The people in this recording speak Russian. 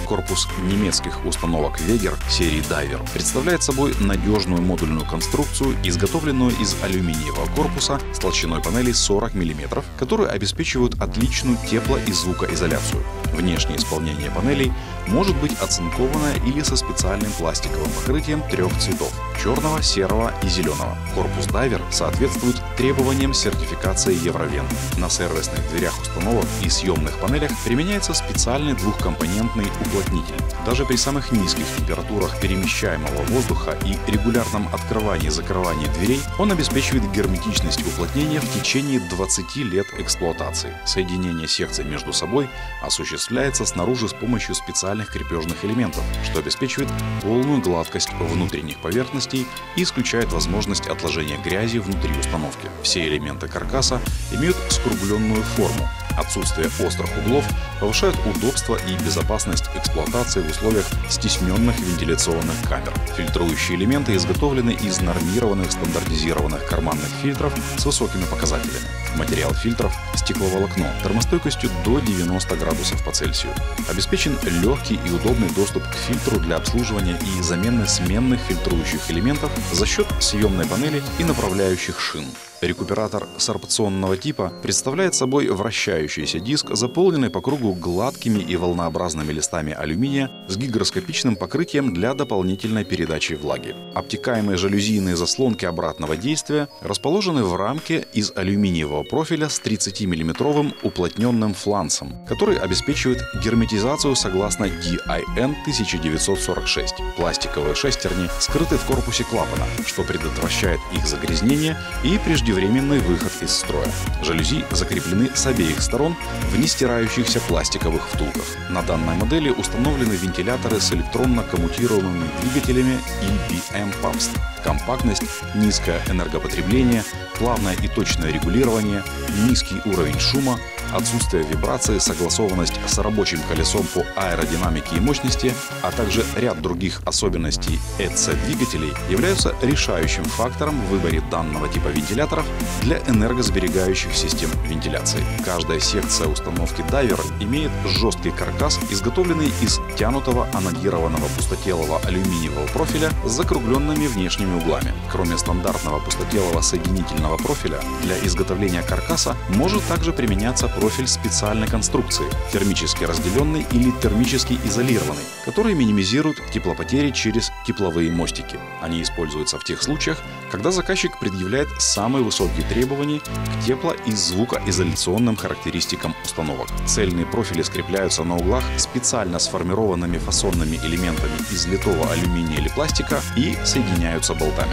Корпус немецких установок Weger серии Diver представляет собой надежную модульную конструкцию, изготовленную из алюминиевого корпуса с толщиной панели 40 мм, которые обеспечивают отличную тепло- и звукоизоляцию. Внешнее исполнение панелей может быть оцинкованное или со специальным пластиковым покрытием 3 цветов – черного, серого и зеленого. Корпус Diver соответствует требованиям сертификации Евровен. На сервисных дверях установок и съемных панелях применяется специальный двухкомпонентный уплотнитель. Даже при самых низких температурах перемещаемого воздуха и регулярном открывании и закрывании дверей он обеспечивает герметичность уплотнения в течение 20 лет эксплуатации. Соединение секций между собой осуществляется снаружи с помощью специальных крепежных элементов, что обеспечивает полную гладкость внутренних поверхностей и исключает возможность отложения грязи внутри установки. Все элементы каркаса имеют скругленную форму. Отсутствие острых углов повышает удобство и безопасность эксплуатации в условиях стесненных вентиляционных камер. Фильтрующие элементы изготовлены из нормированных стандартизированных карманных фильтров с высокими показателями. Материал фильтров – стекловолокно термостойкостью до 90 градусов по Цельсию. Обеспечен легкий и удобный доступ к фильтру для обслуживания и замены сменных фильтрующих элементов за счет съемной панели и направляющих шин. Рекуператор сорбционного типа представляет собой вращающийся диск, заполненный по кругу гладкими и волнообразными листами алюминия с гигроскопичным покрытием для дополнительной передачи влаги. Обтекаемые жалюзийные заслонки обратного действия расположены в рамке из алюминиевого профиля с 30-мм уплотненным фланцем, который обеспечивает герметизацию согласно DIN 1946. Пластиковые шестерни скрыты в корпусе клапана, что предотвращает их загрязнение и преждевременный выход из строя. Жалюзи закреплены с обеих сторон в нестирающихся пластиковых втулках. На данной модели установлены вентиляторы с электронно-коммутируемыми двигателями EBM Pumps. Компактность, низкое энергопотребление, плавное и точное регулирование, низкий уровень шума, отсутствие вибрации, согласованность с рабочим колесом по аэродинамике и мощности, а также ряд других особенностей ЭЦ-двигателей являются решающим фактором в выборе данного типа вентиляторов для энергосберегающих систем вентиляции. Каждая секция установки Diver имеет жесткий каркас, изготовленный из тянутого анодированного пустотелого алюминиевого профиля с закругленными внешними углами. Кроме стандартного пустотелого соединительного профиля, для изготовления каркаса может также применяться профиль специальной конструкции, термически разделенный или термически изолированный, который минимизирует теплопотери через тепловые мостики. Они используются в тех случаях, когда заказчик предъявляет самые высокие требования к тепло- и звукоизоляционным характеристикам установок. Цельные профили скрепляются на углах специально сформированными фасонными элементами из литого алюминия или пластика и соединяются болтами.